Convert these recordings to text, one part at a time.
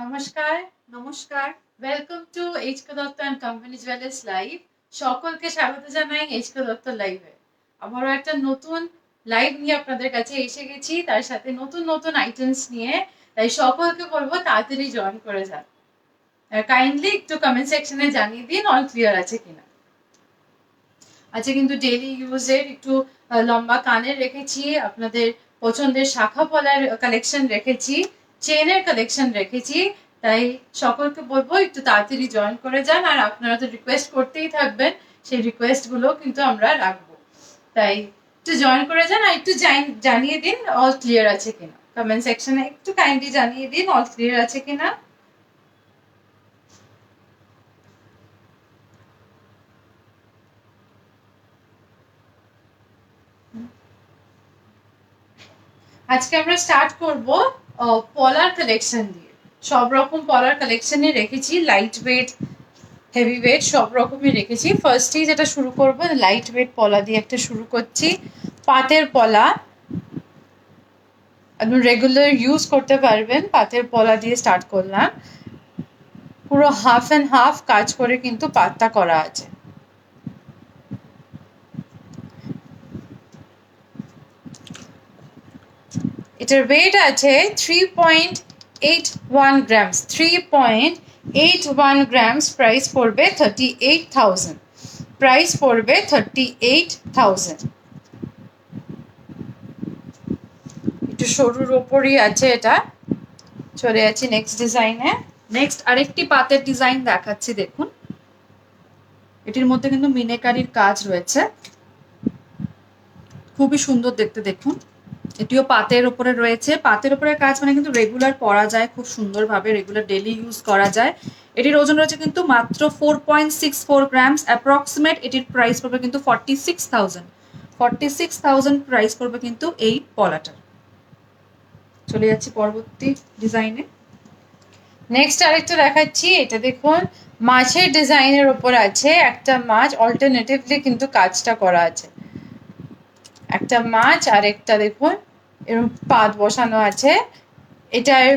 নমস্কার, নমস্কার। Welcome to HK Dutta and company jewellers live. সকলকে স্বাগত জানাই এইচকে দত্ত লাইভে। আবারও একটা নতুন লাইভ নিয়ে আপনাদের কাছে এসে গেছি, তার সাথে নতুন নতুন আইটেমস নিয়ে। তাই সকলকে বলবো তাড়াতাড়ি জয়েন করে যান। কাইন্ডলি একটু কমেন্ট সেকশনে জানিয়ে দিন অল ক্লিয়ার আছে কিনা। আজকে কিন্তু ডেইলি ইউজের একটু লম্বা কানের রেখেছি, আপনাদের পছন্দের শাখা পলার কালেকশন রেখেছি, চেনের কালেকশন রেখেছি। তাই সকলকে বলবো একটু তাড়াতাড়ি জয়েন করে যান, আর আপনারা তো রিকোয়েস্ট করতেই থাকবেন, সেই রিকোয়েস্ট গুলো কিন্তু আমরা রাখবো। তাই একটু জয়েন করে যান, আর একটু জানিয়ে দিন অল ক্লিয়ার আছে কিনা। কমেন্ট সেকশনে একটু কাইন্ডলি জানিয়ে দিন অল ক্লিয়ার আছে কিনা। আজকে আমরা স্টার্ট করব পলার কালেকশন দিয়ে। সব রকম পলার কালেকশনে রেখেছি, লাইট ওয়েট, হেভি ওয়েট সব রকমই রেখেছি। ফার্স্টেই যেটা শুরু করব, লাইট ওয়েট পলা দিয়ে একটা শুরু করছি। পাতের পলা, আপনি রেগুলার ইউজ করতে পারবেন, পাতের পলা দিয়ে স্টার্ট করলাম। পুরো হাফ অ্যান্ড হাফ কাজ করে কিন্তু পাতটা করা আছে। এটার ওয়েট আছে 3.81 গ্রামস। 3.81 গ্রামস। প্রাইস পড়বে 38,000। প্রাইস পড়বে 38,000। একটু সরুর ওপরই আছে এটা। চলে যাচ্ছি নেক্সট ডিজাইনে। নেক্সট আরেকটি পাতের ডিজাইন দেখাচ্ছি, দেখুন। এটির মধ্যে কিন্তু মিনেকারির কাজ রয়েছে, খুবই সুন্দর দেখতে। দেখুন, এটিও পাতের উপরে রয়েছে। পাতের উপরে কাজ মানে কিন্তু রেগুলার পরা যায় খুব সুন্দরভাবে, রেগুলার ডেলি ইউজ করা যায়। এটির ওজন রয়েছে কিন্তু মাত্র 4.64 গ্রামস অ্যাপ্রক্সিমেট। এটির প্রাইস পড়বে কিন্তু 46,000। 46,000 প্রাইস পড়বে কিন্তু এই পলাটার। চলে যাচ্ছি পরবর্তী ডিজাইনে। নেক্সট আরেকটা দেখাচ্ছি। এটা দেখুন, মাছের ডিজাইনের উপর আছে। একটা মাছ অল্টারনেটিভলি কিন্তু কাজটা করা আছে। একটা মাছ আর একটা দেখুন এরকম পাত বসানো আছে। এটার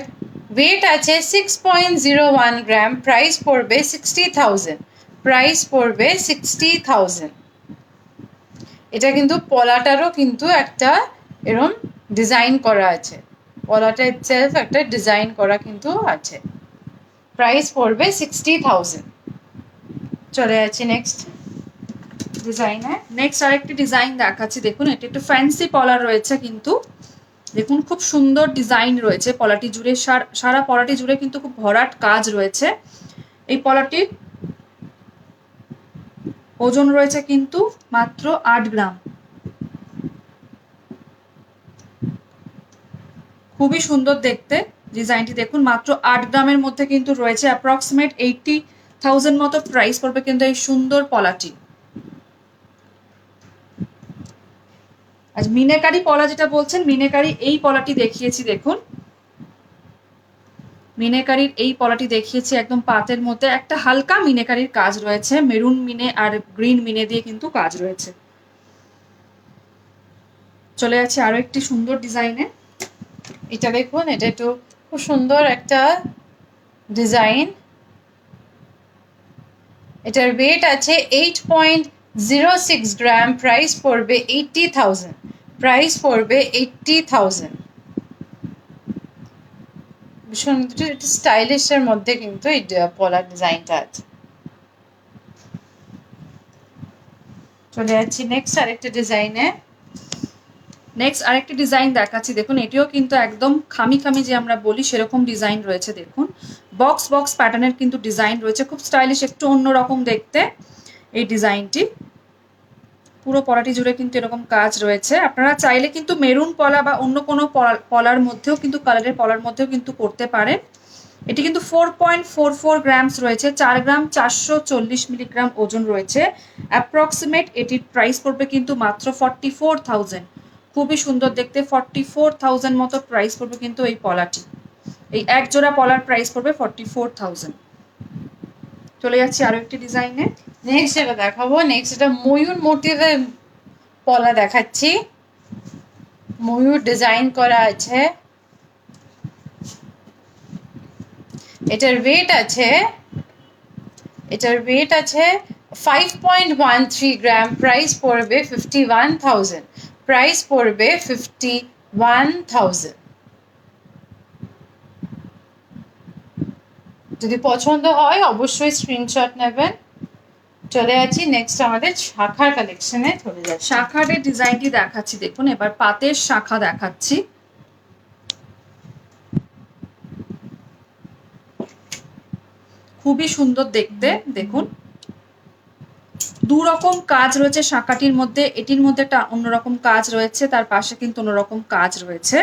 ওয়েট আছে 6.01 গ্রাম। প্রাইস পড়বে 60,000। প্রাইস পড়বে 60,000। এটা কিন্তু পলাটারও কিন্তু একটা এরকম ডিজাইন করা আছে। পলাটা ইটসেলফ একটা ডিজাইন করা কিন্তু আছে। প্রাইস পড়বে 60,000। চলে যাচ্ছি নেক্সট ডিজাইনে। নেক্সট আরেকটি ডিজাইন দেখাচ্ছি, দেখুন। এটি একটু ফ্যান্সি পলার রয়েছে কিন্তু দেখুন, খুব সুন্দর ডিজাইন রয়েছে পলাটি জুড়ে। সারা পলাটি জুড়ে কিন্তু খুব ভরাট কাজ রয়েছে। এই পলাটির ওজন রয়েছে কিন্তু মাত্র 8 গ্রাম। খুবই সুন্দর দেখতে ডিজাইনটি, দেখুন। মাত্র 8 গ্রামের মধ্যে কিন্তু রয়েছে। অ্যাপ্রক্সিমেট 80,000 মতো প্রাইস পড়বে কিন্তু এই সুন্দর পলাটি। আজ মিনেকারি পলা যেটা বলছেন, মিনেকারি এই পলাটি দেখিয়েছি, দেখুন। মিনেকারির এই পলাটি দেখিয়েছি একদম পাতের মধ্যে। একটা হালকা মিনেকারির কাজ রয়েছে, মেরুন মিনে আর গ্রিন মিনে দিয়ে কিন্তু কাজ রয়েছে। চলে যাচ্ছে আরো একটি সুন্দর ডিজাইনে। এটা দেখুন, এটা একটু খুব সুন্দর একটা ডিজাইন। এটার ওয়েট আছে 8.06 গ্রাম। প্রাইস পড়বে 80,000। প্রাইস পড়বে 80,000। ভীষণ একটু স্টাইলিশের মধ্যে কিন্তু এই পলার ডিজাইনটা আছে। চলে যাচ্ছি নেক্সট আরেকটা ডিজাইনে। নেক্সট আরেকটি ডিজাইন দেখাচ্ছি, দেখুন। এটিও কিন্তু একদম খামি খামি যে আমরা বলি সেরকম ডিজাইন রয়েছে, দেখুন। বক্স বক্স প্যাটার্নের কিন্তু ডিজাইন রয়েছে, খুব স্টাইলিশ, একটু অন্যরকম দেখতে এই ডিজাইনটি। পুরো পলাটি জুড়ে কিন্তু এরকম কাজ রয়েছে। আপনারা চাইলে কিন্তু মেরুন পলা বা অন্য কোনো পলার মধ্যেও কিন্তু, কালারের পলার মধ্যেও কিন্তু করতে পারেন। এটি কিন্তু 4.44 গ্রামস রয়েছে। 4 গ্রাম 440 মিলিগ্রাম ওজন রয়েছে অ্যাপ্রক্সিমেট। এটির প্রাইস পড়বে কিন্তু মাত্র 44,000। খুবই সুন্দর দেখতে। 44,000 মতো প্রাইস পড়বে কিন্তু এই পলাটি। এই এক জোড়া পলার প্রাইস পড়বে 44,000। চলে যাচ্ছি আরো একটি ডিজাইনে। নেক্সট এটা দেখাবো। নেক্সট এটা ময়ূর মোটিভের পলা দেখাচ্ছি। ময়ূর ডিজাইন করা আছে। এটার ওয়েট আছে 5.13 গ্রাম, প্রাইস পড়বে 51,000, প্রাইস পড়বে 51,000। যদি পছন্দ হয় অবশ্যই স্ক্রিনশট নেবেন। চলে যাচ্ছি নেক্সট আমাদের শাখার কালেকশনে চলে যাচ্ছি। শাখার ডিজাইনটি দেখাচ্ছি দেখুন, এবার পাতের শাখা দেখাচ্ছি। খুবই সুন্দর দেখতে, দেখুন দু রকম কাজ রয়েছে শাখাটির মধ্যে। এটির মধ্যে একটা অন্যরকম কাজ রয়েছে, তার পাশে কিন্তু অন্যরকম কাজ রয়েছে,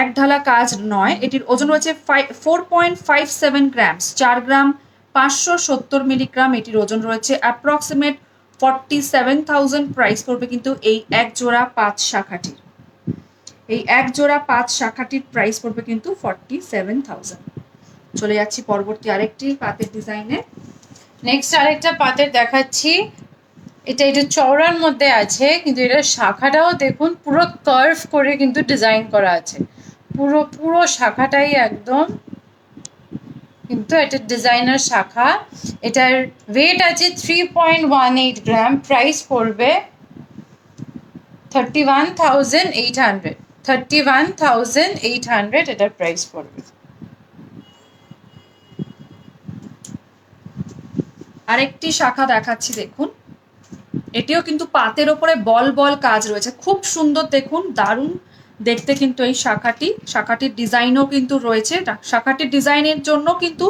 এক ঢালা কাজ নয়। এটির ওজন রয়েছে 4.57 গ্রাম, 4 গ্রাম 570 মিলিগ্রাম এটির ওজন রয়েছে। অ্যাপ্রক্সিমেট 47,000 প্রাইস করবে কিন্তু এই এক জোড়া পাঁচ শাখাটির। এই এক জোড়া পাঁচ শাখাটির প্রাইস পড়বে কিন্তু 47,000। চলে যাচ্ছি পরবর্তী আরেকটি পাতের ডিজাইনে। নেক্সট আরেকটা পাতের দেখাচ্ছি। এটা একটু চওড়ার মধ্যে আছে, কিন্তু এটার শাখাটাও দেখুন পুরো কার্ভ করে কিন্তু ডিজাইন করা আছে। পুরো শাখাটাই একদম কিন্তু এটা ডিজাইনার শাখা। এটার ওয়েট আছে 3.18 গ্রাম, প্রাইস পড়বে 31,800, 31,800 এটার প্রাইস পড়বে। আরেকটি শাখা দেখাচ্ছি দেখুন, এটিও কিন্তু পাতের ওপরে বল বল কাজ রয়েছে, খুব সুন্দর দেখুন, দারুণ দেখতে কিন্তু এই শাখাটির ডিজাইনও কিন্তু রয়েছে। শাখাটির ডিজাইনের জন্য কিন্তু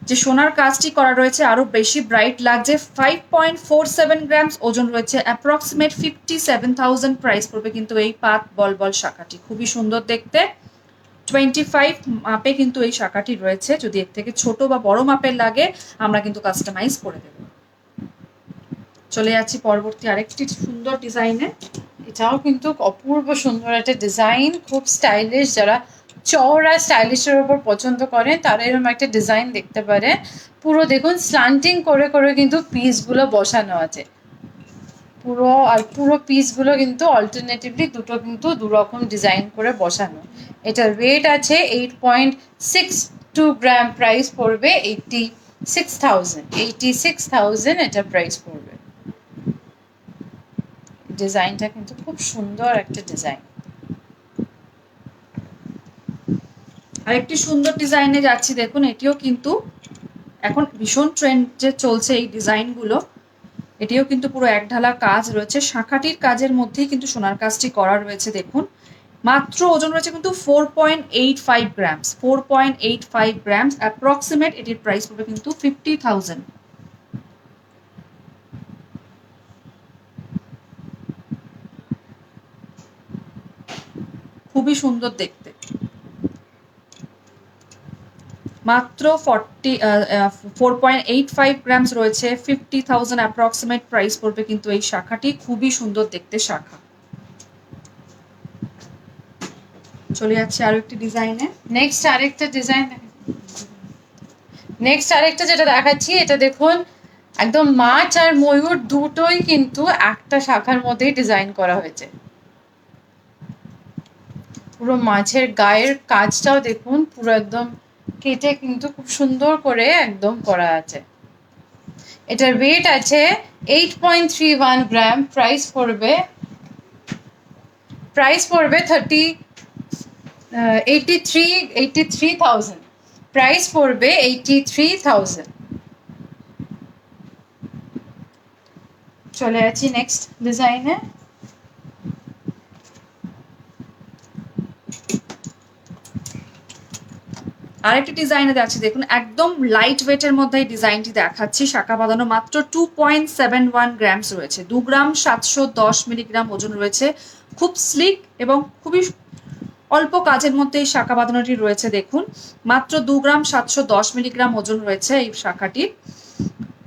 যে সোনার কাজটি করা রয়েছে আরো বেশি ব্রাইট লাগছে। 5.47 গ্রাম ওজন রয়েছে, অ্যাপ্রক্সিমেট 57,000 প্রাইস পড়বে কিন্তু এই পাত বল বল শাখাটি। খুবই সুন্দর দেখতে, 25 মাপে কিন্তু এই শাখাটি রয়েছে। যদি এর থেকে ছোট বা বড় মাপের লাগে আমরা কিন্তু কাস্টমাইজ করে দেব। চলে যাচ্ছি পরবর্তী আরেকটি সুন্দর ডিজাইনে। এটাও কিন্তু অপূর্ব সুন্দর একটা ডিজাইন, খুব স্টাইলিশ। যারা চওড়া স্টাইলিশের ওপর পছন্দ করেন তারা এরকম একটা ডিজাইন দেখতে পারে। পুরো দেখুন স্ল্যান্টিং করে করে কিন্তু পিসগুলো বসানো আছে পুরো পিসগুলো কিন্তু অল্টারনেটিভলি দুটো কিন্তু দুরকম ডিজাইন করে বসানো। এটার ওয়েট আছে 8.62 গ্রাম, প্রাইস পড়বে 86,000, এটা প্রাইস পড়বে। ডিজাইনটা কিন্তু খুব সুন্দর একটা ডিজাইন। আরেকটি সুন্দর ডিজাইনে যাচ্ছি দেখুন, এটিও কিন্তু এখন ভীষণ ট্রেন্ড যে চলছে এই ডিজাইনগুলো। এটিও কিন্তু পুরো এক ঢালা কাজ রয়েছে, শাখাটির কাজের মধ্যেই কিন্তু সোনার কাজটি করা রয়েছে। দেখুন মাত্র ওজন রয়েছে কিন্তু 4.85 গ্রাম, 4.85 গ্রাম অ্যাপ্রক্সিমেট এটির প্রাইস পড়বে কিন্তু 50,000। খুবই সুন্দর দেখতে, মাত্র 4.85 গ্রাম রয়েছে, 50,000 অ্যাপ্রক্সিমেট প্রাইস পড়বে কিন্তু এই শাখাটি। খুবই সুন্দর দেখতে শাখা। চলে যাচ্ছে আরো একটি ডিজাইনে। নেক্সট আরেকটা যেটা দেখাচ্ছি, এটা দেখুন একদম মাছ আর ময়ূর দুটোই কিন্তু একটা শাখার মধ্যেই ডিজাইন করা হয়েছে। পুরো মাছের গায়ের কাজটাও দেখুন পুরো একদম কেটে কিন্তু খুব সুন্দর করে একদম করা আছে। এটার ওয়েট আছে 8.31 গ্রাম, প্রাইস পড়বে 83,000, প্রাইস পড়বে 83,000। চলে যাচ্ছি নেক্সট ডিজাইনে। আরেকটি ডিজাইনে যাচ্ছি দেখুন, একদম লাইট ওয়েটের মধ্যে এই ডিজাইনটি দেখাচ্ছি। শাখা বাঁধানো মাত্র 2.71 গ্রাম রয়েছে, 2 গ্রাম 710 মিলিগ্রাম ওজন রয়েছে। খুব স্লিক এবং খুবই অল্প কাজের মধ্যে এই শাখা বাঁধানোটি রয়েছে। দেখুন মাত্র 2 গ্রাম 710 মিলিগ্রাম ওজন রয়েছে এই শাখাটির।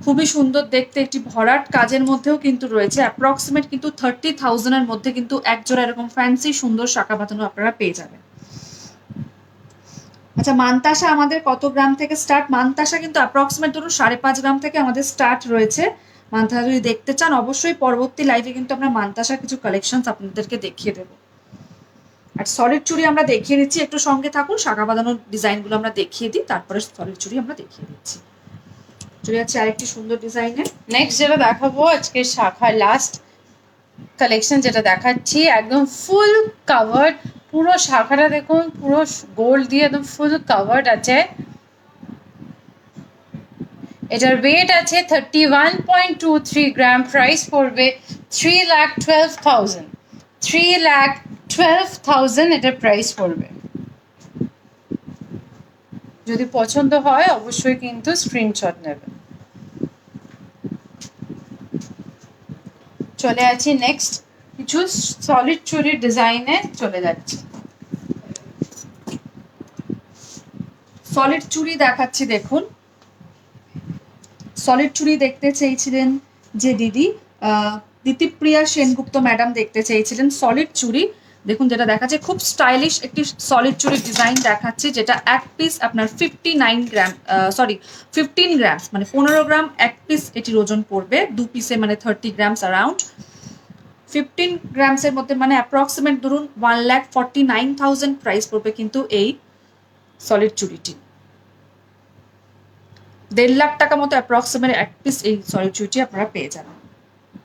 খুবই সুন্দর দেখতে, একটি ভরাট কাজের মধ্যেও কিন্তু রয়েছে। অ্যাপ্রক্সিমেট কিন্তু 30,000 এর মধ্যে কিন্তু এক জোড়া এরকম ফ্যান্সি সুন্দর শাখা বাঁধানো আপনারা পেয়ে যাবেন। আচ্ছা, মানতাসা আমাদের কত গ্রাম থেকে স্টার্ট? মানতাসা কিন্তু অ্যাপ্রক্সিমেট ধরুন 5.5 গ্রাম থেকে আমাদের স্টার্ট রয়েছে। মানতাসা যদি দেখতে চান অবশ্যই পরবর্তী লাইভে কিন্তু আমরা মানতাসার কিছু কালেকশন আপনাদেরকে দেখিয়ে দেবো। আর সলিড চুড়ি আমরা দেখিয়ে দিচ্ছি, একটু সঙ্গে থাকুন, শাখা বাঁধানোর ডিজাইনগুলো আমরা দেখিয়ে দিই, তারপরে সলিড চুড়ি আমরা দেখিয়ে দিচ্ছি। চলে যাচ্ছে আরেকটি সুন্দর ডিজাইনে। নেক্সট যেটা দেখাবো আজকে শাখার লাস্ট কালেকশন যেটা দেখাচ্ছি, একদম ফুল কাভার্ড, পুরো শাখাটা দেখুন পুরো গোল্ড দিয়ে একদম ফুল কাভার্ড আছে। এটার ওয়েট আছে 31.23 গ্রাম, প্রাইস পড়বে 3,12,000, 3,12,000 এটার প্রাইস পড়বে। যদি পছন্দ হয় অবশ্যই কিন্তু স্ক্রিনশট নেবেন। চলে আছি নেক্সট কিছু সলিড চুরির ডিজাইনে চলে যাচ্ছে। সলিড চুড়ি দেখাচ্ছি দেখুন। সলিড চুড়ি দেখতে চেয়েছিলেন যে দিদি, দিতিপ্রিয়া সেনগুপ্ত ম্যাডাম দেখতে চেয়েছিলেন সলিড চুড়ি। দেখুন যেটা দেখাচ্ছে খুব স্টাইলিশ একটি সলিড চুড়ির ডিজাইন দেখাচ্ছি, যেটা এক পিস আপনার 59 গ্রাম, 15 গ্রাম, মানে 15 গ্রাম এক পিস এটির ওজন পড়বে, দু পিসে মানে 30 গ্রামস অ্যারাউন্ড। 15 গ্রামসের মধ্যে মানে অ্যাপ্রক্সিমেট ধরুন 1,49,000 প্রাইস পড়বে কিন্তু এই সলিড চুড়িটি। 1.5 লাখ টাকা মতো অ্যাপ্রক্সিমেট এক পিস এই সলিড চুড়িটি আপনারা পেয়ে যাবেন।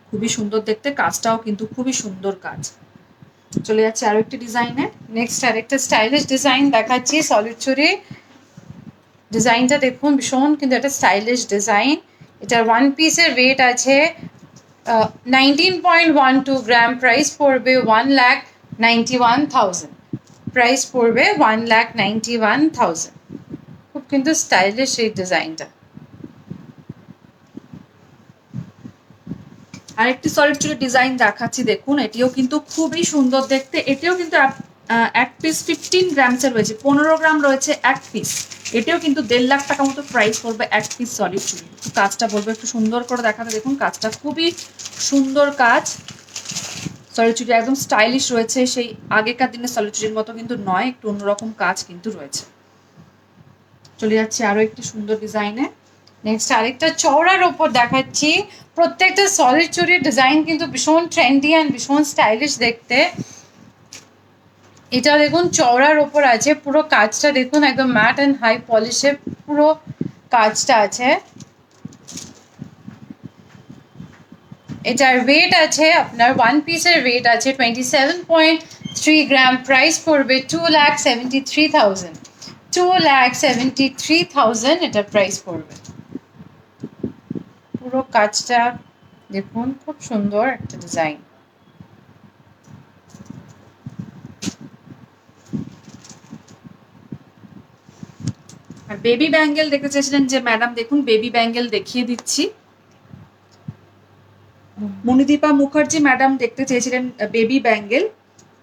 খুবই সুন্দর দেখতে, কাজটাও কিন্তু খুবই সুন্দর কাজ। চলে যাচ্ছে আরো একটি ডিজাইনে। নেক্সট আরেকটা স্টাইলিশ ডিজাইন দেখাচ্ছি সলিড চুরি। ডিজাইনটা দেখুন ভীষণ কিন্তু একটা স্টাইলিশ ডিজাইন। এটার ওয়ান পিসের ওয়েট আছে 19.12 গ্রাম, প্রাইস পড়বে 1,91,000, প্রাইস পড়বে 1,91,000। খুব কিন্তু স্টাইলিশ এই ডিজাইনটা। আরেকটি সলিড চুড়ির ডিজাইন দেখাচ্ছি দেখুন, এটিও কিন্তু খুবই সুন্দর দেখতে। এটিও কিন্তু এক পিস 15 গ্রামসের রয়েছে, 15 গ্রাম রয়েছে এক পিস। এটিও কিন্তু 1.5 লাখ টাকা মতো প্রাইস পড়বে এক পিস সলিড চুড়ি। কাজটা বলবো একটু সুন্দর করে দেখাতে, দেখুন কাজটা খুবই সুন্দর কাজ। সলিড চুড়ি একদম স্টাইলিশ রয়েছে, সেই আগেকার দিনের সলিড চুড়ির মতো কিন্তু নয়, একটু অন্যরকম কাজ কিন্তু রয়েছে। চলে যাচ্ছে আরো একটি সুন্দর ডিজাইনে। নেক্সট আরেকটা চওড়ার ওপর দেখাচ্ছি। প্রত্যেকটা সলিড চুরির ডিজাইন কিন্তু ভীষণ ট্রেন্ডি অ্যান্ড ভীষণ স্টাইলিশ দেখতে। এটা দেখুন চওড়ার ওপর আছে, পুরো কাজটা দেখুন একদম ম্যাট অ্যান্ড হাই পলিশে পুরো কাজটা আছে। এটার ওয়েট আছে আপনার ওয়ান পিসের ওয়েট আছে 27.3 গ্রাম, প্রাইস পড়বে 2,73,000, 2,73,000 এটার প্রাইস পড়বে। পুরো কাজটা দেখুন, খুব সুন্দর একটা ডিজাইন। আর বেবি ব্যাঙ্গেল দেখতে চেয়েছিলেন যে ম্যাডাম, দেখুন বেবি ব্যাঙ্গেল দেখিয়ে দিচ্ছি। মণিদীপা মুখার্জি ম্যাডাম দেখতে চেয়েছিলেন বেবি ব্যাঙ্গেল।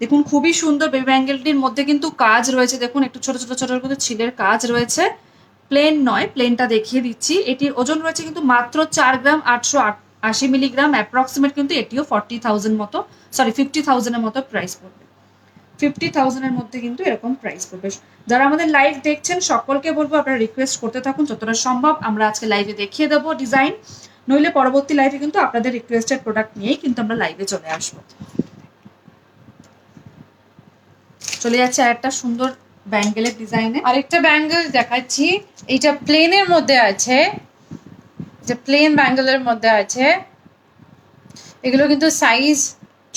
দেখুন খুবই সুন্দর বেবি ব্যাঙ্গেলটির মধ্যে কিন্তু কাজ রয়েছে, দেখুন একটু ছোট ছোট ছোট কিন্তু ছিলের কাজ রয়েছে, প্লেন নয়, প্লেনটা দেখিয়ে দিচ্ছি। এটির ওজন রয়েছে কিন্তু মাত্র 4 গ্রাম 880 মিলিগ্রাম, অ্যাপ্রক্সিমেট কিন্তু এটিও 40,000 মতো, সরি 50,000-এর মতো প্রাইস পড়বে। 50,000-এর মধ্যে কিন্তু এরকম প্রাইস পড়বে। যারা আমাদের লাইভ দেখছেন সকলকে বলবো আপনারা রিকোয়েস্ট করতে থাকুন, যতটা সম্ভব আমরা আজকে লাইভে দেখিয়ে দেবো ডিজাইন, নইলে পরবর্তী লাইভে কিন্তু আপনাদের রিকোয়েস্টেড প্রোডাক্ট নিয়েই কিন্তু আমরা লাইভে চলে আসবো। চলে যাচ্ছে আর একটা সুন্দর ব্যাঙ্গেলের ডিজাইনে। আরেকটা ব্যাঙ্গেল দেখাচ্ছি, এটা প্লেনের মধ্যে আছে, যে প্লেন ব্যাঙ্গেলের মধ্যে আছে। এগুলো কিন্তু সাইজ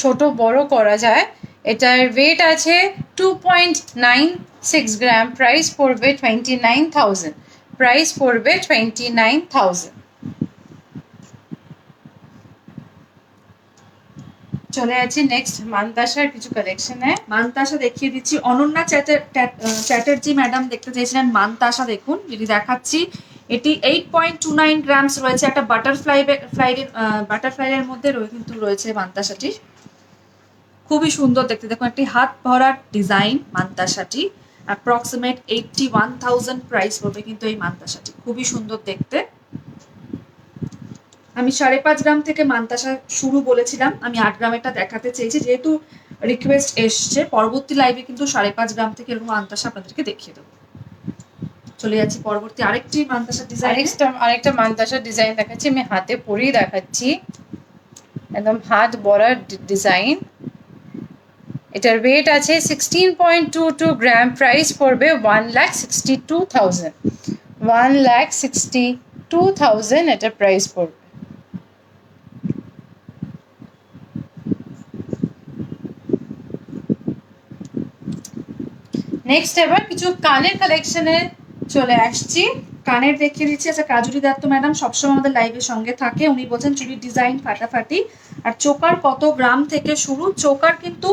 ছোট বড় করা যায়। এটার ওয়েট আছে 2.96 গ্রাম, প্রাইস পড়বে 29,000, প্রাইস পড়বে 29,000। চলে যাচ্ছি নেক্সট মানতাসার কিছু কালেকশনে। মানতাসা দেখিয়ে দিচ্ছি। অনন্যা চ্যাটার্জি ম্যাডাম দেখতে চেয়েছিলেন মানতাসা, দেখুন যেটি দেখাচ্ছি। এটি 8.29 গ্রামস রয়েছে, একটা বাটারফ্লাইয়ের মধ্যে কিন্তু রয়েছে মানতাসাটি। খুবই সুন্দর দেখতে, দেখুন একটি হাত ভরার ডিজাইন মানতাসাটি। অ্যাপ্রক্সিমেট 81,000 প্রাইস পড়বে কিন্তু এই মানতাসাটি, খুবই সুন্দর দেখতে। আমি 5.5 গ্রাম থেকে মানতাসা শুরু বলেছিলাম, আমি 8 গ্রামেরটা দেখাতে চেয়েছি, যেহেতু রিকোয়েস্ট এসছে। পরবর্তী লাইভে কিন্তু 5.5 গ্রাম থেকে এরকম মানতাসা আপনাদেরকে দেখিয়ে দেবো। চলে যাচ্ছি পরবর্তী আরেকটি মানতাসা ডিজাইন। আরেকটা মানতাসার ডিজাইন দেখাচ্ছি, আমি হাতে পরেই দেখাচ্ছি, একদম হাত ভরার ডিজাইন। এটার ওয়েট আছে 16.22 গ্রাম, প্রাইস পড়বে 1,62,000। 1,62,000 এটার প্রাইস পড়বে। নেক্সট এবার কিছু কানের কালেকশনে চলে আসছি। কানের দেখিয়ে দিচ্ছি। আচ্ছা, কাজুরি দত্ত ম্যাডাম সবসময় আমাদের লাইভের সঙ্গে থাকে। উনি বলছেন চুড়ির ডিজাইন ফাটাফাটি। আর চোকার কত গ্রাম থেকে শুরু? চোকার কিন্তু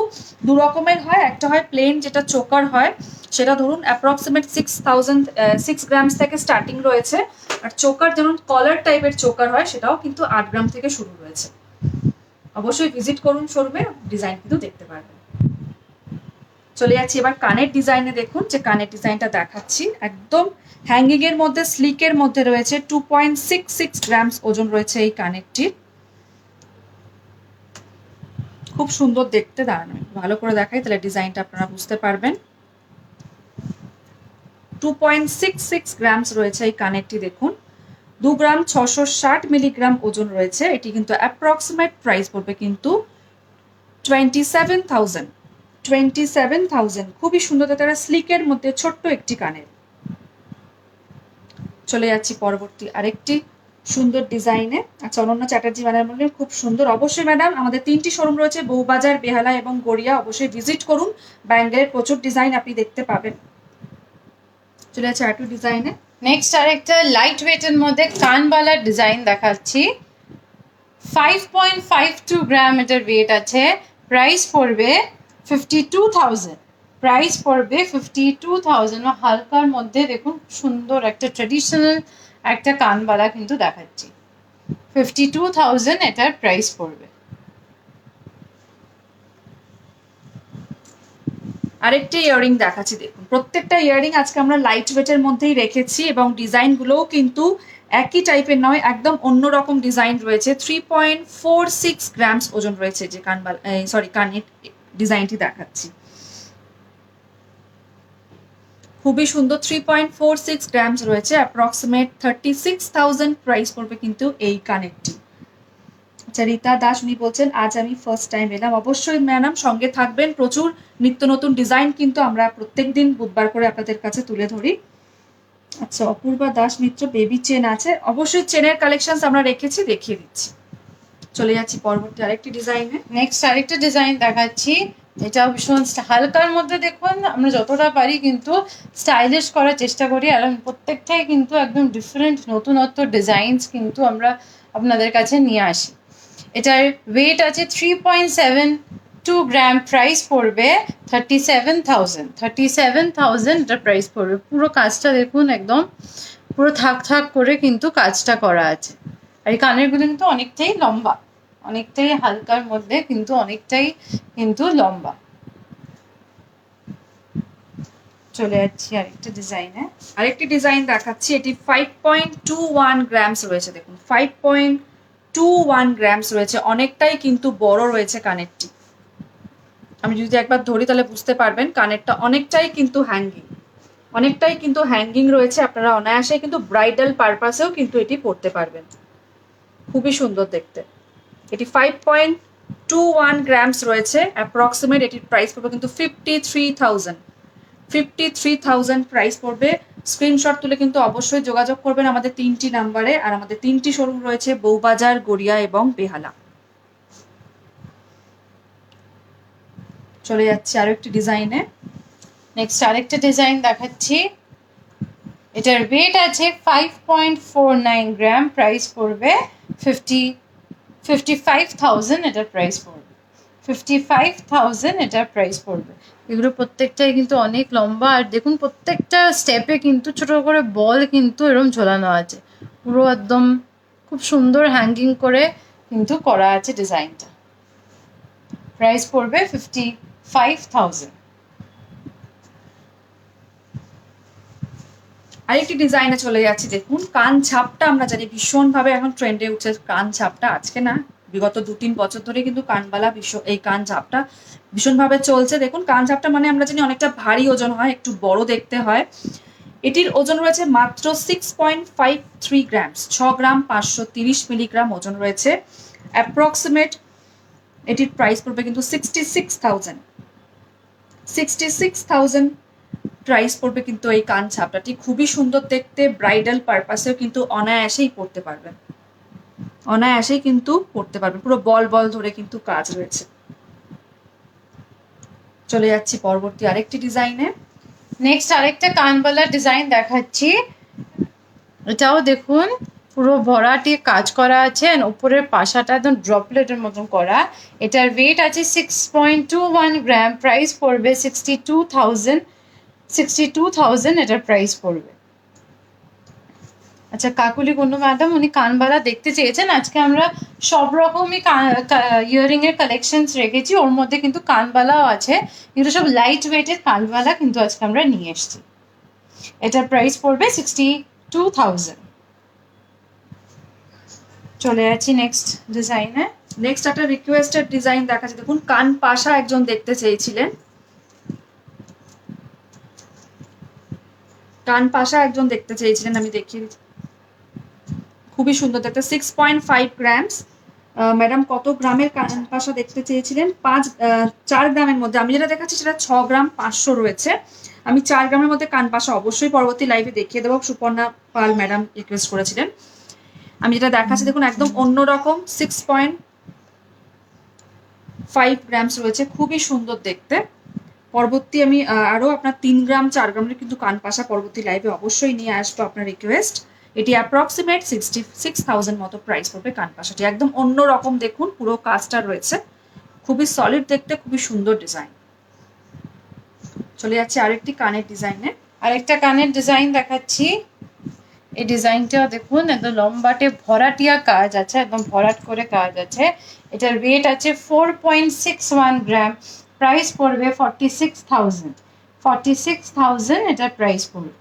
দু রকমের হয়, একটা হয় প্লেন যেটা চোকার হয়, সেটা ধরুন অ্যাপ্রক্সিমেট 6 গ্রামস থেকে স্টার্টিং রয়েছে। আর চোকার যেমন কলার টাইপের চোকার হয়, সেটাও কিন্তু 8 গ্রাম থেকে শুরু রয়েছে। অবশ্যই ভিজিট করুন শোরুমে, ডিজাইন কিন্তু দেখতে পারবেন। চলে যাচ্ছি এবার কানের ডিজাইনে। দেখুন যে কানের ডিজাইনটা দেখাচ্ছি, একদম হ্যাঙ্গিং এর মধ্যে, স্লিকের মধ্যে রয়েছে। 2.66 গ্রামস ওজন রয়েছে এই কানেরটির। খুব সুন্দর দেখতে। দাঁড়ানো ভালো করে দেখাই, তাহলে ডিজাইনটা আপনারা বুঝতে পারবেন। 2.66 গ্রামস রয়েছে এই কানেরটি। দেখুন 2 গ্রাম 660 মিলিগ্রাম ওজন রয়েছে। এটি কিন্তু অ্যাপ্রক্সিমেট প্রাইস পড়বে কিন্তু 27,000। খুবই সুন্দর, তারা স্লিকের মধ্যে ছোট্ট একটি কানের। চলে যাচ্ছি পরবর্তী আরেকটি সুন্দর ডিজাইনে। আচ্ছা, অনন্যা চ্যাটার্জি ম্যাডাম বললেন খুব সুন্দর। অবশ্যই ম্যাডাম, আমাদের 3টি শোরুম রয়েছে, বউবাজার, বেহালা এবং গড়িয়া। অবশ্যই ভিজিট করুন, ব্যাঙ্গেলের প্রচুর ডিজাইন আপনি দেখতে পাবেন। চলে যাচ্ছে আরেকটু ডিজাইনে। নেক্সট আরেকটা লাইট ওয়েটের মধ্যে কানবালার ডিজাইন দেখাচ্ছি। 5.52 গ্রাম এটার ওয়েট আছে, প্রাইস পড়বে 52,000। প্রাইস পড়বে 52,000। হালকার মধ্যে দেখুন সুন্দর একটা ট্রেডিশনাল একটা কানবালা কিন্তু দেখাচ্ছি। 52,000 এটার প্রাইস পড়বে। আরেকটি ইয়ারিং দেখাচ্ছি। দেখুন প্রত্যেকটা ইয়ারিং আজকে আমরা লাইট ওয়েটের মধ্যেই রেখেছি এবং ডিজাইনগুলোও কিন্তু একই টাইপের নয়, একদম অন্যরকম ডিজাইন রয়েছে। 3.46 গ্রামস ওজন রয়েছে যে কানের ডিজাইনটি দেখাচ্ছি। খুবই সুন্দর। 3.46 গ্রামস রয়েছে, অ্যাপ্রক্সিমেট 36,000 প্রাইস পড়বে কিন্তু এই কানেরটি। আচ্ছা, রীতা দাস উনি বলছেন আজ আমি ফার্স্ট টাইম এলাম। অবশ্যই ম্যাডাম সঙ্গে থাকবেন, প্রচুর নিত্য নতুন ডিজাইন কিন্তু আমরা প্রত্যেকদিন বুধবার করে আপনাদের কাছে তুলে ধরি। আচ্ছা, অপূর্বা দাস মিত্র বেবি চেন আছে। অবশ্যই চেনের কালেকশনস আমরা রেখেছি, দেখিয়ে দিচ্ছি। চলে যাচ্ছি পরবর্তী আরেকটি ডিজাইনে। নেক্সট আরেকটা ডিজাইন দেখাচ্ছি, এটা ভীষণ হালকার মধ্যে। দেখুন আমরা যতটা পারি কিন্তু স্টাইলিশ করার চেষ্টা করি, আর প্রত্যেকটাই কিন্তু একদম ডিফারেন্ট নতুনত্ব ডিজাইনস কিন্তু আমরা আপনাদের কাছে নিয়ে আসি। এটার ওয়েট আছে 3.72 গ্রাম, প্রাইস পড়বে 37,000। এটার প্রাইস পড়বে। পুরো কাজটা দেখুন, একদম পুরো থাক থাক করে কিন্তু কাজটা করা আছে। আর এই কানেরগুলো কিন্তু অনেকটাই লম্বা, অনেকটাই হালকার মধ্যে কিন্তু অনেকটাই কিন্তু লম্বা। চলে যাচ্ছি আরেকটা ডিজাইনে। আরেকটি ডিজাইন দেখাচ্ছি, এটি 5.21 গ্রামস রয়েছে। দেখুন 5.21 গ্রামস রয়েছে, অনেকটাই কিন্তু বড় রয়েছে কানেরটি। আমি যদি একবার ধরি তাহলে বুঝতে পারবেন কানেরটা অনেকটাই কিন্তু হ্যাঙ্গিং রয়েছে। আপনারা অনায়াসে কিন্তু ব্রাইডাল পারপাসেও কিন্তু এটি পরতে পারবেন। খুবই সুন্দর দেখতে। এটি 5.21 গ্রামস রয়েছে, অ্যাপ্রক্সিমেট এটির প্রাইস পড়বে কিন্তু 53,000 প্রাইস পড়বে। স্ক্রিনশট তুলে কিন্তু অবশ্যই যোগাযোগ করবেন আমাদের 3টি নাম্বারে। আর আমাদের 3টি শোরুম রয়েছে, বউবাজার, গড়িয়া এবং বেহালা। চলে যাচ্ছে আরো একটি ডিজাইনে। নেক্সট আরেকটা ডিজাইন দেখাচ্ছি, এটার ওয়েট আছে 5.49 গ্রাম, প্রাইস পড়বে 55,000। এটার প্রাইস পড়বে 55,000। এটার প্রাইস পড়বে। এগুলো প্রত্যেকটাই কিন্তু অনেক লম্বা, আর দেখুন প্রত্যেকটা স্টেপে কিন্তু ছোট করে বল কিন্তু এরকম ঝোলানো আছে। পুরো একদম খুব সুন্দর হ্যাঙ্গিং করে কিন্তু করা আছে ডিজাইনটা। প্রাইস পড়বে 55,000। আরেকটি ডিজাইনে চলে যাচ্ছি। দেখুন কান ছাপটা আমরা জানি ভীষণভাবে এখন ট্রেন্ডে উঠছে কান ছাপটা। আজকে না, বিগত 2-3 বছর ধরে কিন্তু কানবালা এই কান ছাপটা ভীষণভাবে চলছে। দেখুন কান ছাপটা মানে আমরা জানি অনেকটা ভারী ওজন হয়, একটু বড় দেখতে হয়। এটির ওজন রয়েছে মাত্র 6.53 গ্রামস, 6 গ্রাম 530 মিলিগ্রাম ওজন রয়েছে। অ্যাপ্রক্সিমেট এটির প্রাইস পড়বে কিন্তু 66,000। 66,000 প্রাইস পড়বে কিন্তু এই কান ছাপটাটি। খুবই সুন্দর দেখতে, ব্রাইডাল পারপাসেও কিন্তু অনায়াসেই পড়তে পারবেন, অনায়াসেই কিন্তু পড়তে পারবেন। পুরো বল বল ধরে কিন্তু কাজ রয়েছে। চলে যাচ্ছি পরবর্তী আরেকটি ডিজাইনে। নেক্সট আরেকটা কানবালা ডিজাইন দেখাচ্ছি। এটাও দেখুন পুরো ভরাটি কাজ করা আছে, আর উপরের পাশাটা একদম ড্রপলেটের মতন করা। এটার ওয়েট আছে 6.21 গ্রাম, প্রাইস পড়বে 62,000 এটার প্রাইস পড়বে। আচ্ছা, কাকুলি কুন্ডু ম্যাডাম উনি কানবালা দেখতে চেয়েছেন। আজকে আমরা সব রকমই ইয়ারিং এর কালেকশনস রেখেছি, ওর মধ্যে কিন্তু কানবালাও আছে, কিন্তু সব লাইট ওয়েটের কানবালা কিন্তু আজকে আমরা নিয়ে এসেছি। এটার প্রাইস পড়বে 62,000। চলে যাচ্ছি নেক্সট ডিজাইনে। নেক্সট একটা রিকোয়েস্টেড ডিজাইন দেখাচ্ছে, দেখুন কান পাশা একজন দেখতে চেয়েছিলেন, কান পাশা একজন দেখতে চেয়েছিলেন, আমি দেখিয়ে দিচ্ছি। খুবই সুন্দর দেখতে, 6.5 গ্রামস। ম্যাডাম কত গ্রামের কান পাশা দেখতে চেয়েছিলেন? 4 গ্রামের মধ্যে। আমি যেটা দেখাচ্ছি সেটা 6 গ্রাম 500 রয়েছে। আমি 4 গ্রামের মধ্যে কান পাশা অবশ্যই পরবর্তী লাইভে দেখিয়ে দেবো, সুপর্ণা পাল ম্যাডাম রিকোয়েস্ট করেছিলেন। আমি যেটা দেখাচ্ছি দেখুন একদম অন্যরকম, 6.5 গ্রামস রয়েছে, খুবই সুন্দর দেখতে। পরবর্তী আমি আরো আপনার 3 গ্রাম 4 গ্রামের কিন্তু কান পাশা পরবর্তী লাইভে অবশ্যই নিয়ে আসবো, আপনার রিকোয়েস্ট। এটি অ্যাপ্রক্সিমেট 66,000 মতো প্রাইস পড়বে কান পাশাটি। একদম অন্যরকম দেখুন, পুরো কাজটা রয়েছে, খুবই সলিড দেখতে, খুবই সুন্দর ডিজাইন। চলে যাচ্ছে আরেকটি কানের ডিজাইনে। আরেকটা কানের ডিজাইন দেখাচ্ছি। এই ডিজাইনটাও দেখুন একদম লম্বাটে ভরাটিয়া কাজ আছে, একদম ভরাট করে কাজ আছে। এটার ওয়েট আছে 4.61 গ্রাম, প্রাইস পড়বে 46,000 এটার প্রাইস পড়বে।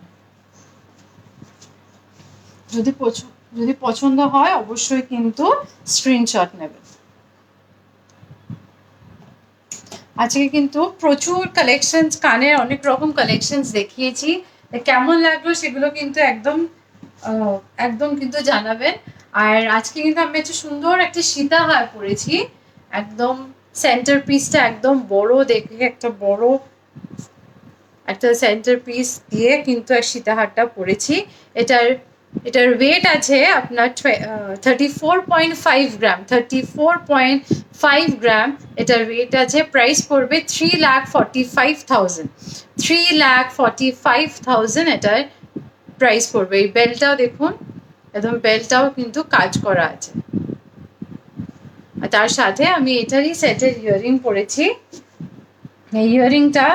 যদি পছন্দ হয় অবশ্যই কিন্তু স্ক্রিনশট নেবেন। আজকে কিন্তু প্রচুর কালেকশনস, কানের অনেক রকম কালেকশনস দেখিয়েছি, কেমন লাগলো সেগুলো কিন্তু একদম কিন্তু জানাবেন। আর আজকে কিন্তু আমি একটা সুন্দর একটা সীতাহার পরেছি, একদম সেন্টার পিসটা একদম বড় দেখে, একটা বড় একটা সেন্টার পিস দিয়ে কিন্তু সীতাহারটা পরেছি। এটার ওয়েট আছে আপনার 34.5 গ্রাম, 34.5 গ্রাম এটার ওয়েট আছে। প্রাইস পড়বে 3,45,000, 3,45,000 এটার প্রাইস পড়বে। এই বেলটাও দেখুন, একদম বেলটাও কিন্তু কাজ করা আছে। আর তার সাথে আমি এটারই সেটের ইয়ারিং পরেছি। এই ইয়ারিংটা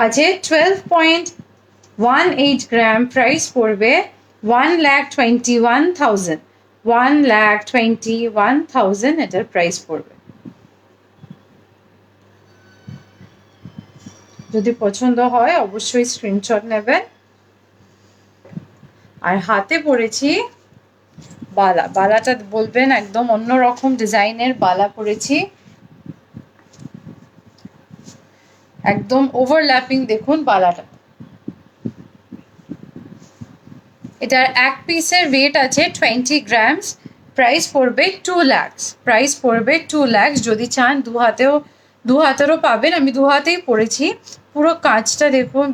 আছে 12.18 গ্রাম, প্রাইস পড়বে 1,21,000, 1,21,000 এটার প্রাইস পড়বে। যদি পছন্দ হয় অবশ্যই স্ক্রিনশট নেবেন। আর হাতে পরেছি বালা, বালাটা বলবেন একদম অন্যরকম ডিজাইনের বালা পরেছি, একদম ওভারল্যাপিং দেখুন বালাটা। এটার এক পিসের ওয়েট আছে 20 গ্রামস, প্রাইস পড়বে 2 লাখ, প্রাইস পড়বে 2 লাখ। যদি চান দু হাতেরও পাবেন, আমি 2 হাতেই পরেছি। পুরো কাজটা দেখুন,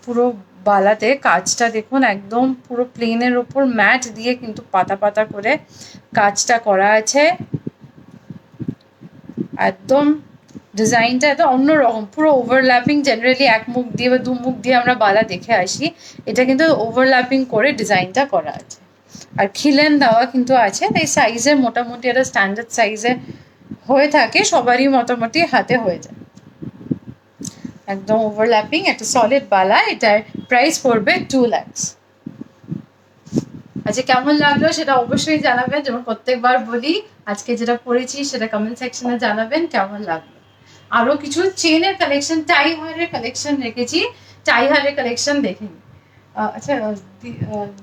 পুরো বালাতে কাজটা দেখুন, একদম পুরো প্লেনের ওপর ম্যাট দিয়ে কিন্তু পাতা পাতা করে কাজটা করা আছে। একদম ডিজাইনটা এত অন্যরকম, পুরো ওভারল্যাপিং। জেনারেলি এক মুখ দিয়ে বা দু মুখ দিয়ে আমরা বালা দেখে আসি, এটা কিন্তু ওভারল্যাপিং করে ডিজাইনটা করা আছে। আর খিলেন দেওয়া কিন্তু আছে, তাই সাইজে মোটামুটি একটা স্ট্যান্ডার্ড সাইজে হয়ে থাকে, সবারই মোটামুটি হাতে হয়ে যায়। একদম ওভারল্যাপিং একটা সলিড বালা, এটার প্রাইস পড়বে 2 লাখ। আচ্ছা, কেমন লাগলো সেটা অবশ্যই জানাবেন। যেমন প্রত্যেকবার বলি, আজকে যেটা পড়েছি সেটা কমেন্ট সেকশনে জানাবেন কেমন লাগলো। আরো কিছু চেনের কালেকশন, টাই হারের কালেকশন রেখেছি, টাই হারের কালেকশন দেখে নিন। আচ্ছা,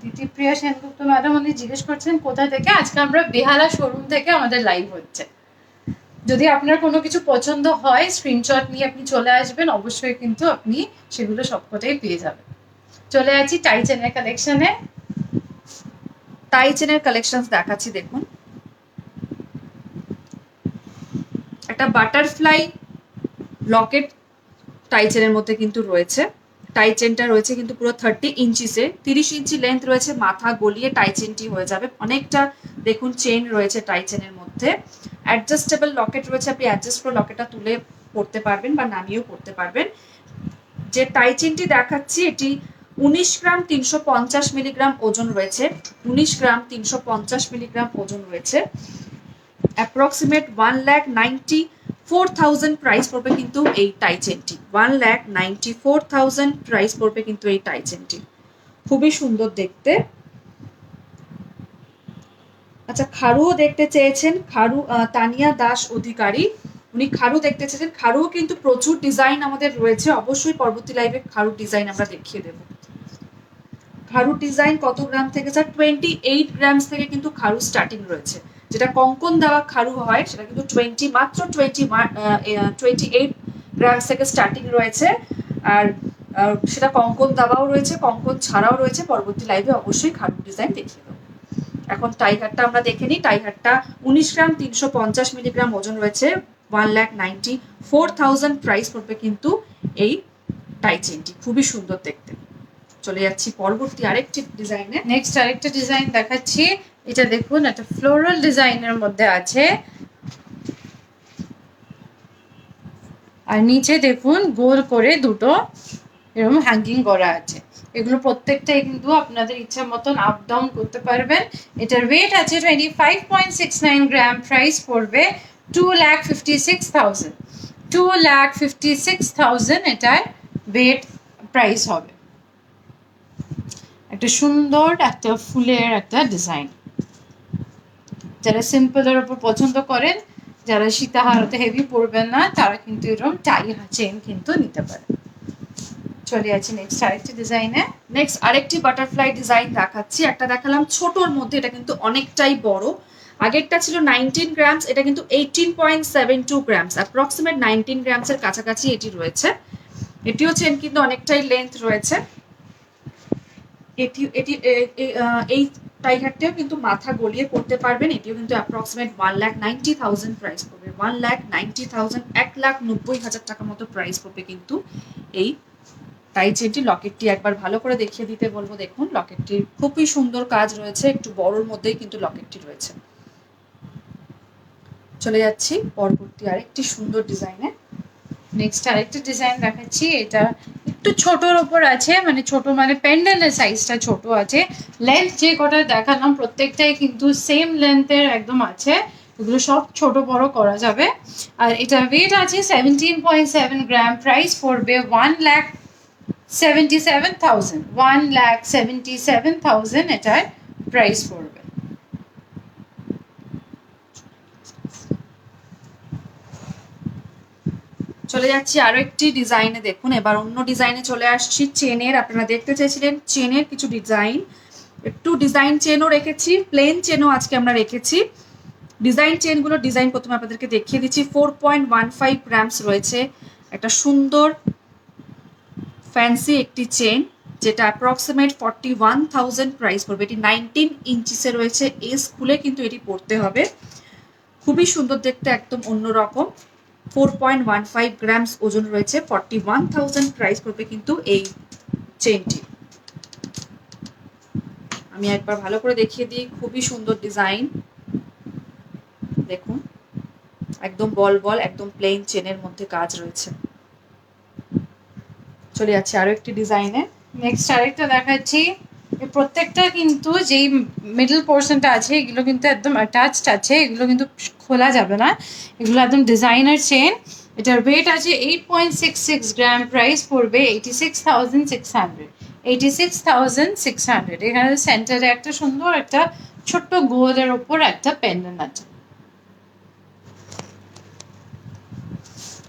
দিতিপ্রিয়া সেনগুপ্ত ম্যাডাম উনি জিজ্ঞেস করছেন কোথা থেকে। আজকে আমরা বেহালা শোরুম থেকে আমাদের লাইভ হচ্ছে। যদি আপনার কোনো কিছু পছন্দ হয় স্ক্রিনশট নিয়ে আপনি চলে আসবেন, অবশ্যই কিন্তু আপনি সেগুলো সবকটাই পেয়ে যাবেন। চলে আছি টাই চেনের কালেকশনে। টাই চেনের কালেকশন দেখাচ্ছি দেখুন, একটা বাটারফ্লাই লকেট টাই চেনের মধ্যে কিন্তু রয়েছে। টাই চেনটা রয়েছে কিন্তু পুরো 30 ইঞ্চিসে, 30 ইঞ্চি লেন্থ রয়েছে, মাথা গলিয়ে টাই চেনটি হয়ে যাবে। অনেকটা দেখুন চেন রয়েছে টাই চেনের মধ্যে। অ্যাডজাস্টেবল লকেট রয়েছে, আপনি অ্যাডজাস্ট করে লকেটটা তুলে পড়তে পারবেন বা নামিয়েও পড়তে পারবেন। যে টাই চেনটি দেখাচ্ছি এটি 19 গ্রাম 350 মিলিগ্রাম ওজন রয়েছে, 19 গ্রাম 350 মিলিগ্রাম ওজন রয়েছে। অ্যাপ্রক্সিমেট 1,94,000 প্রাইস পড়বে কিন্তু এই টাই চেনটি, 1,94,000 প্রাইস পড়বে কিন্তু এই টাই চেনটি। খুবই সুন্দর দেখতে। আচ্ছা, খারুও দেখতে চেয়েছেন, খারু তানিয়া দাস অধিকারী, উনি খারু দেখতে চেয়েছেন। খারুও কিন্তু প্রচুর ডিজাইন আমাদের রয়েছে, অবশ্যই পরবর্তী লাইভে খারু ডিজাইন আমরা দেখিয়ে দেবো। খারু ডিজাইন কত গ্রাম থেকে স্যার? 28 গ্রামস থেকে কিন্তু খারু স্টার্টিং রয়েছে। যেটা কঙ্কন দেওয়া খারু হয় সেটা কিন্তু মাত্র 28 গ্রামস থেকে স্টার্টিং রয়েছে। আর সেটা কঙ্কন দেওয়াও রয়েছে, কঙ্কন ছাড়াও রয়েছে। পরবর্তী লাইভে অবশ্যই খারু ডিজাইন দেখিয়ে দেবো। এখন টাই হারটা আমরা দেখে নিই। টাই হারটা 19 গ্রাম 350 মিলিগ্রাম ওজন রয়েছে, 1,94,000 প্রাইস পড়বে কিন্তু এই টাই চেনটি। খুবই সুন্দর দেখতে। চলে যাচ্ছি পরবর্তী আরেকটি ডিজাইনে। নেক্সট আরেকটা ডিজাইন দেখাচ্ছি। এটা দেখুন, একটা ফ্লোরাল ডিজাইনের মধ্যে আছে, আর নিচে দেখুন গোল করে দুটো এরকম হ্যাঙ্গিং করা আছে। এগুলো প্রত্যেকটাই কিন্তু আপনাদের ইচ্ছা মতন আপ ডাউন করতে পারবেন। এটার ওয়েট আছে 25.69 গ্রাম, প্রাইস পড়বে 2,56,000, 2,56,000 এটার ওয়েট প্রাইস হবে। একটা সুন্দর একটা ফুলের একটা ডিজাইন, যারা সিম্পলের উপর পছন্দ করেন, যারা সীতাহারতে হেভি পরবেন না, তারা কিন্তু এরকম টাই চেন কিন্তু নিতে পারে। চলে যাচ্ছি নেক্সট আরেকটি ডিজাইনে। নেক্সট আরেকটি বাটারফ্লাই ডিজাইন দেখাচ্ছি। একটা দেখালাম ছোটর মধ্যে, এটা কিন্তু অনেকটাই বড়। আগেরটা ছিল 19 গ্রামস, এটা কিন্তু 18.72 গ্রামস, অ্যাপ্রক্সিমেট 19 গ্রামসের কাছাকাছি এটি রয়েছে। এটিও চেন কিন্তু অনেকটাই লেন্থ রয়েছে। এই টাই হারটিও কিন্তু মাথা গলিয়ে পড়তে পারবেন। এটিও কিন্তু অ্যাপ্রক্সিমেট 1,90,000 প্রাইস পড়বে, 1,90,000, 1,90,000 টাকা মতো প্রাইস পড়বে কিন্তু এই টাই চেনটি। লকেটটি একবার ভালো করে দেখিয়ে দিতে বলবো। দেখুন লকেটটির খুবই সুন্দর কাজ রয়েছে, একটু বড়র মধ্যেই কিন্তু লকেটটি রয়েছে। চলে যাচ্ছি পরবর্তী আরেকটি সুন্দর ডিজাইনে। নেক্সট আরেকটা ডিজাইন দেখাচ্ছি। এটা একটু ছোটোর ওপর আছে, মানে ছোট মানে পেন্ডেলের সাইজটা ছোট আছে। লেন্থ যে কটা দেখালাম প্রত্যেকটাই কিন্তু সেম লেন্থের একদম আছে, এগুলো সব ছোট বড় করা যাবে। আর এটা ওয়েট আছে 17.7 গ্রাম, প্রাইস পড়বে 1,77,000, 1,77,000 এটার প্রাইস পড়বে। চলে যাচ্ছি আরো একটি ডিজাইনে। দেখুন এবার অন্য ডিজাইনে চলে আসছি। চেনের, আপনারা দেখতে চেয়েছিলেন চেনের কিছু ডিজাইন, একটু ডিজাইন চেনও রেখেছি, প্লেন চেনও আজকে আমরা রেখেছি। ডিজাইন চেনগুলো ডিজাইন প্রথমে আপনাদেরকে দেখিয়ে দিচ্ছি। 4.15 গ্রামস রয়েছে, একটা সুন্দর ফ্যান্সি একটি চেন, যেটা অ্যাপ্রক্সিমেট 41,000 প্রাইস পড়বে। এটি 19 ইঞ্চিসে রয়েছে, এস খুলে কিন্তু এটি পড়তে হবে। খুবই সুন্দর দেখতে, একদম অন্যরকম। 4.15 গ্রামস ওজন রয়েছে, 41,000 প্রাইস পড়বে কিন্তু এই চেনটি। আমি একবার ভালো করে দেখিয়ে দিই। খুবই সুন্দর ডিজাইন, দেখুন একদম বল বল, একদম প্লেন চেনের মধ্যে কাজ রয়েছে। চলে যাচ্ছে আরো একটি ডিজাইনে। নেক্সট আরেকটা দেখাচ্ছি। প্রত্যেকটা কিন্তু যেই মিডল পোর্শনটা আছে এগুলো কিন্তু একদম অ্যাটাচড আছে, এগুলো কিন্তু খোলা যাবে না, এগুলো একদম ডিজাইনার চেন। এটার ওয়েট আছে 8.66 গ্রাম, প্রাইস পড়বে 86,600, 86,600। এখানে সেন্টারে একটা সুন্দর একটা ছোট্ট গোলের ওপর একটা পেন্ডেন্ট আছে।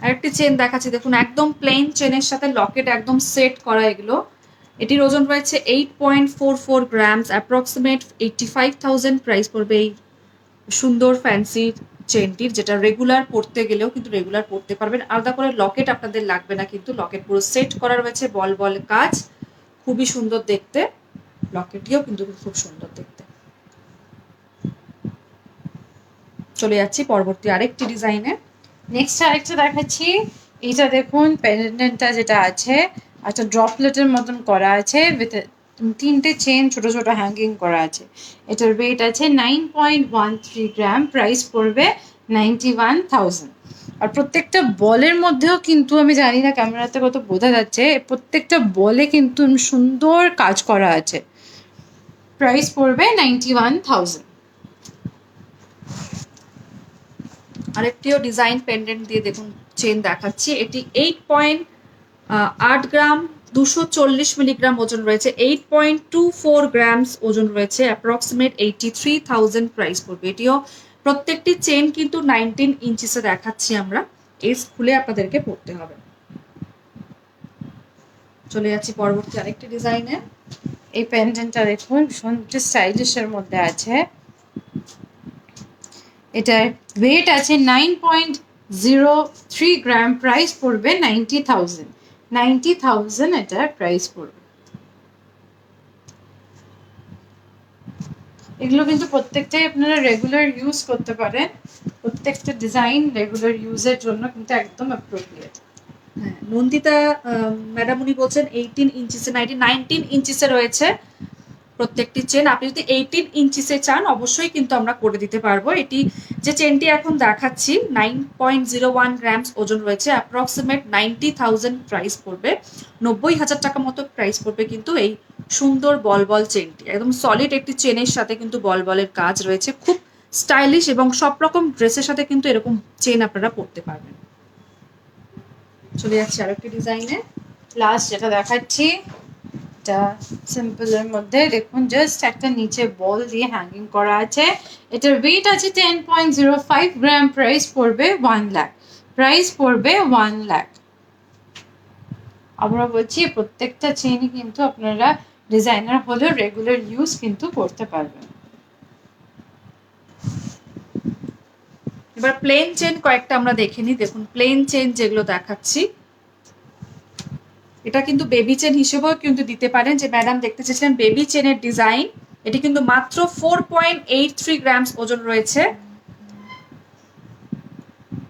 আরেকটি চেন দেখাচ্ছি। দেখুন একদম প্লেন চেনের সাথে লকেট একদম সেট করা এগুলো। এটির ওজন রয়েছে 8.44 গ্রামস, অ্যাপ্রক্সিমেট 85,000 প্রাইস পড়বে এই সুন্দর ফ্যান্সি চেনটির, যেটা রেগুলার পরতে গেলেও কিন্তু রেগুলার পরতে পারবেন। আলাদা করে লকেট আপনাদের লাগবে না, কিন্তু লকেট পুরো সেট করা রয়েছে, বল বল কাজ, খুবই সুন্দর দেখতে। লকেটটিও কিন্তু খুব সুন্দর দেখতে। চলে যাচ্ছি পরবর্তী আরেকটি ডিজাইনে। নেক্সট আরেকটা দেখাচ্ছি। এটা দেখুন পেন্ডেন্টটা যেটা আছে একটা ড্রপলেটের মতন করা আছে উইথ 3টে চেন ছোট ছোট হ্যাঙ্গিং করা আছে। এটার ওয়েট আছে 9.13 গ্রাম, প্রাইস পড়বে 91,000। আর প্রত্যেকটা বলের মধ্যেও কিন্তু আমি জানি না ক্যামেরাতে কত বোঝা যাচ্ছে, প্রত্যেকটা বলে কিন্তু সুন্দর কাজ করা আছে। প্রাইস পড়বে 91,000। আরেকটিও ডিজাইন পেন্ডেন্ট দিয়ে দেখুন চেন দেখাচ্ছি। এটি 8.8 গ্রাম 240 মিলিগ্রাম ওজন রয়েছে, 8.24 গ্রামস ওজন রয়েছে, অ্যাপ্রক্সিমেট 83,000 প্রাইস পড়বে। এটিও প্রত্যেকটি চেন কিন্তু 19 ইঞ্চিসে দেখাচ্ছি আমরা, এস খুলে আপনাদেরকে পড়তে হবে। চলে যাচ্ছি পরবর্তী আরেকটি ডিজাইনে। এই পেন্ডেন্টটা দেখুন ভীষণ স্টাইলিশের মধ্যে আছে। এটার ওয়েট আছে 9.03 গ্রাম, প্রাইস পড়বে 90,000। 90,000 এটার প্রাইস পড়বে। এগুলো কিন্তু প্রত্যেকটাই আপনারা রেগুলার ইউজ করতে পারেন, প্রত্যেকটা ডিজাইন রেগুলার ইউজের জন্য কিন্তু একদম অ্যাপ্রোপ্রিয়েট। হ্যাঁ, নন্দিতা ম্যাডাম উনি বলছেন 18 ইঞ্চিসে, 19 ইঞ্চিসে রয়েছে প্রত্যেকটি চেন। আপনি যদি 18 ইঞ্চিসে চান অবশ্যই কিন্তু আমরা করে দিতে পারবো। এটি যে চেনটি এখন দেখাচ্ছি 9.01 গ্রামস ওজন রয়েছে, অ্যাপ্রক্সিমেট 90,000 প্রাইস পড়বে, 90,000 টাকা মতো প্রাইস পড়বে কিন্তু এই সুন্দর বল বল চেনটি। একদম সলিড একটি চেনের সাথে কিন্তু বল বলের কাজ রয়েছে, খুব স্টাইলিশ এবং সব রকম ড্রেসের সাথে কিন্তু এরকম চেন আপনারা পরতে পারবেন। চলে যাচ্ছি আরেকটি ডিজাইনে। লাস্ট যেটা দেখাচ্ছি এটা সিম্পলের মধ্যে দেখুন জাস্ট একটা নিচে বল দিয়ে হ্যাঙ্গিং করা আছে। এটার ওয়েট আছে 10.05 গ্রাম, প্রাইস পড়বে 1 লাখ। প্রাইস পড়বে 1 লাখ। আমরা বলছি প্রত্যেকটা চেনই কিন্তু আপনারা ডিজাইনার হলেও রেগুলার ইউজ কিন্তু করতে পারবেন। এবার প্লেন চেন কয়েকটা আমরা দেখে নিই। দেখুন প্লেন চেন যেগুলো দেখাচ্ছি, এটা কিন্তু বেবি চেন হিসেবেও কিন্তু দিতে পারেন, যে ম্যাডাম দেখতে চেয়েছিলেন বেবি চেনের ডিজাইন। এটি কিন্তু মাত্র 4.83 গ্রামস ওজন রয়েছে,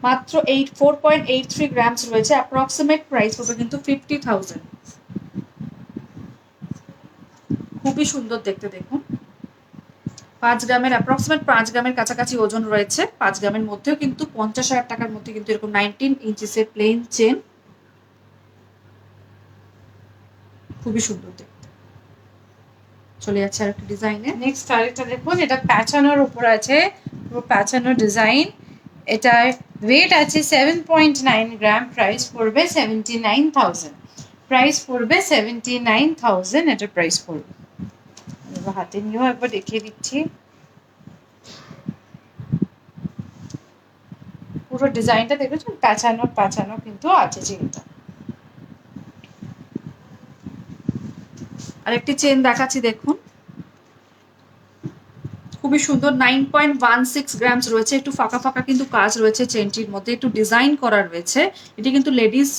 মাত্র 4.83 গ্রামস রয়েছে, অ্যাপ্রক্সিমেট প্রাইস হবে কিন্তু 50,000। খুবই সুন্দর দেখতে। দেখুন 5 গ্রামের অ্যাপ্রক্সিমেট 5 গ্রামের কাছাকাছি ওজন রয়েছে, 5 গ্রামের মধ্যেও কিন্তু 50,000 টাকার মধ্যে কিন্তু এরকম 19 ইঞ্চিসের প্লেন চেন, খুবই সুন্দর দেখতে। চলে যাচ্ছে আর একটা ডিজাইনে। নেক্সট আরেকটা দেখুন, এটা প্যাচানোর উপর আছে, পুরো প্যাচানো ডিজাইন। এটার ওয়েট আছে 7.9 গ্রাম, প্রাইস পড়বে 79,000। প্রাইস পড়বে 79,000 এটার প্রাইস পড়বে। হাতে নিয়েও একবার দেখিয়ে দিচ্ছি, পুরো ডিজাইনটা দেখেছেন, প্যাচানো প্যাচানো কিন্তু আছে চেনটা। আরেকটি চেন দেখাচ্ছি দেখুন, খুবই সুন্দর, 9.16 গ্রামস রয়েছে, একটু ফাঁকা ফাঁকা কিন্তু কাজ রয়েছে চেনটির মধ্যে, একটু ডিজাইন করা রয়েছে। এটি কিন্তু লেডিস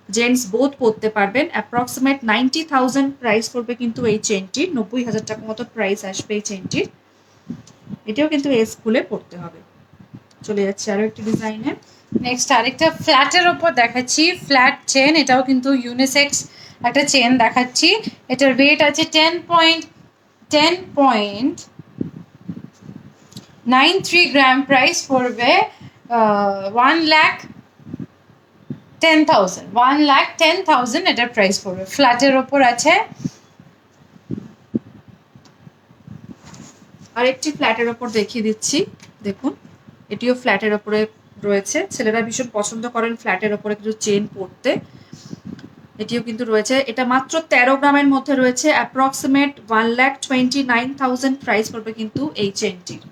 জেন্টস বোথ পরতে পারবেন। অ্যাপ্রক্সিমেট 90,000 প্রাইস পড়বে কিন্তু এই চেনটির, 90,000 টাকা মতো প্রাইস আসবে এই চেনটির। এটিও কিন্তু এস খুলে পড়তে হবে। চলে যাচ্ছে আরো একটি ডিজাইনে। নেক্সট আরেকটা ফ্ল্যাটের ওপর দেখাচ্ছি, ফ্ল্যাট চেন। এটাও কিন্তু ইউনিসেক্স একটা চেন দেখাচ্ছি। এটার ওয়েট আছে 10.93 গ্রাম, প্রাইস পড়বে 1,10,000। 1,10,000 এটার প্রাইস পড়বে, ফ্ল্যাটের ওপর আছে। আরেকটি ফ্ল্যাটের ওপর দেখিয়ে দিচ্ছি, দেখুন এটিও ফ্ল্যাটের ওপরে রয়েছে। ছেলেরা ভীষণ পছন্দ করেন ফ্ল্যাটের ওপরে কিছু চেন পরতে, এটিও কিন্তু রয়েছে। এটা মাত্র 13 গ্রামের মধ্যে রয়েছে, অ্যাপ্রক্সিমেট 1,29,000 প্রাইস পড়বে কিন্তু এই চেনটির।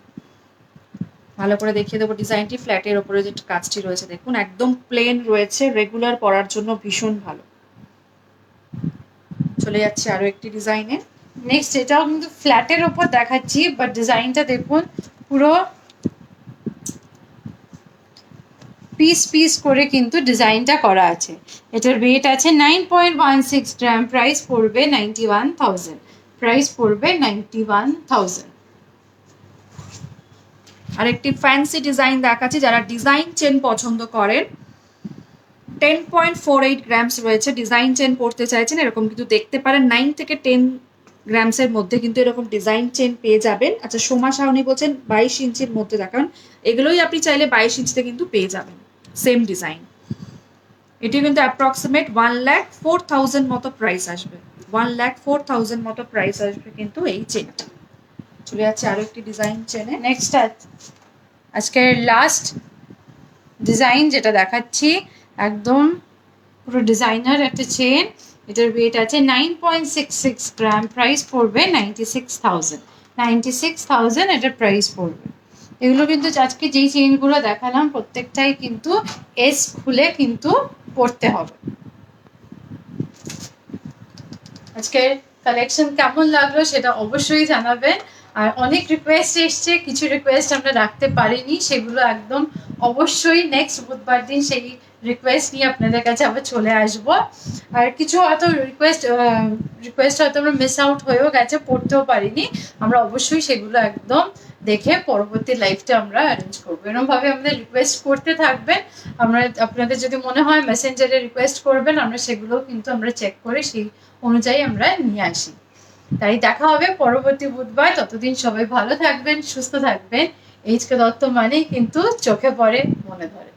ভালো করে দেখিয়ে দেবো ডিজাইনটি। ফ্ল্যাটের ওপরে যে কাজটি রয়েছে দেখুন, একদম প্লেন রয়েছে, রেগুলার পরার জন্য ভীষণ ভালো। চলে যাচ্ছে আরো একটি ডিজাইনে। নেক্সট এটাও কিন্তু ফ্ল্যাটের ওপর দেখাচ্ছি, বাট ডিজাইনটা দেখুন পুরো পিস পিস করে কিন্তু ডিজাইনটা করা আছে। এটার ওয়েট আছে 9.16 গ্রাম, প্রাইস পড়বে 91,000। প্রাইস পড়বে 91,000। আর একটি ফ্যান্সি ডিজাইন দেখাচ্ছি, যারা ডিজাইন চেন পছন্দ করেন 10.48 গ্রামস রয়েছে। ডিজাইন চেন পড়তে চাইছেন এরকম কিন্তু দেখতে পারেন, 9 থেকে 10 গ্রামসের মধ্যে কিন্তু এরকম ডিজাইন চেন পেয়ে যাবেন। আচ্ছা, সোমা শাওনি বলছেন 22 ইঞ্চির মধ্যে দেখান, এগুলোই আপনি চাইলে 22 ইঞ্চিতে কিন্তু পেয়ে যাবেন সেম ডিজাইন। এটি কিন্তু অ্যাপ্রক্সিমেট 1,04,000 মতো প্রাইস আসবে, 1,04,000 মতো প্রাইস আসবে কিন্তু এই চেনটা। চলে যাচ্ছে আরো একটি ডিজাইন চেনে। নেক্সট আজকের লাস্ট ডিজাইন যেটা দেখাচ্ছি, একদম পুরো ডিজাইনার একটা চেন। এটার ওয়েট আছে 9.66 গ্রাম, প্রাইস পড়বে 96,000। 96,000 এটার প্রাইস পড়বে। এগুলো কিন্তু আজকে যেই চেনগুলো দেখালাম প্রত্যেকটাই কিন্তু এস খুলে কিন্তু পড়তে হবে। আজকের কালেকশন কেমন লাগলো সেটা অবশ্যই জানাবেন। আর অনেক রিকোয়েস্ট এসছে, কিছু রিকোয়েস্ট আমরা রাখতে পারিনি, সেগুলো একদম অবশ্যই নেক্সট বুধবার দিন সেই রিকোয়েস্ট নিয়ে আপনাদের কাছে আবার চলে আসব। আর কিছু হয়তো রিকোয়েস্ট হয়তো আমরা মিস আউট হয়েও গেছে, পড়তেও পারিনি, আমরা অবশ্যই সেগুলো একদম দেখে পরবর্তী লাইভটা আমরা অ্যারেঞ্জ করবো। এরকমভাবে আমাদের রিকোয়েস্ট করতে থাকবেন। আমরা আপনাদের যদি মনে হয় মেসেঞ্জারে রিকোয়েস্ট করবেন, আমরা সেগুলোও কিন্তু আমরা চেক করে সেই অনুযায়ী আমরা নিয়ে আসি। তাই দেখা হবে পরবর্তী বুধবার। ততদিন সবাই ভালো থাকবেন, সুস্থ থাকবেন। এইচকে দত্ত মানেই কিন্তু চোখে পড়ে, মনে ধরে।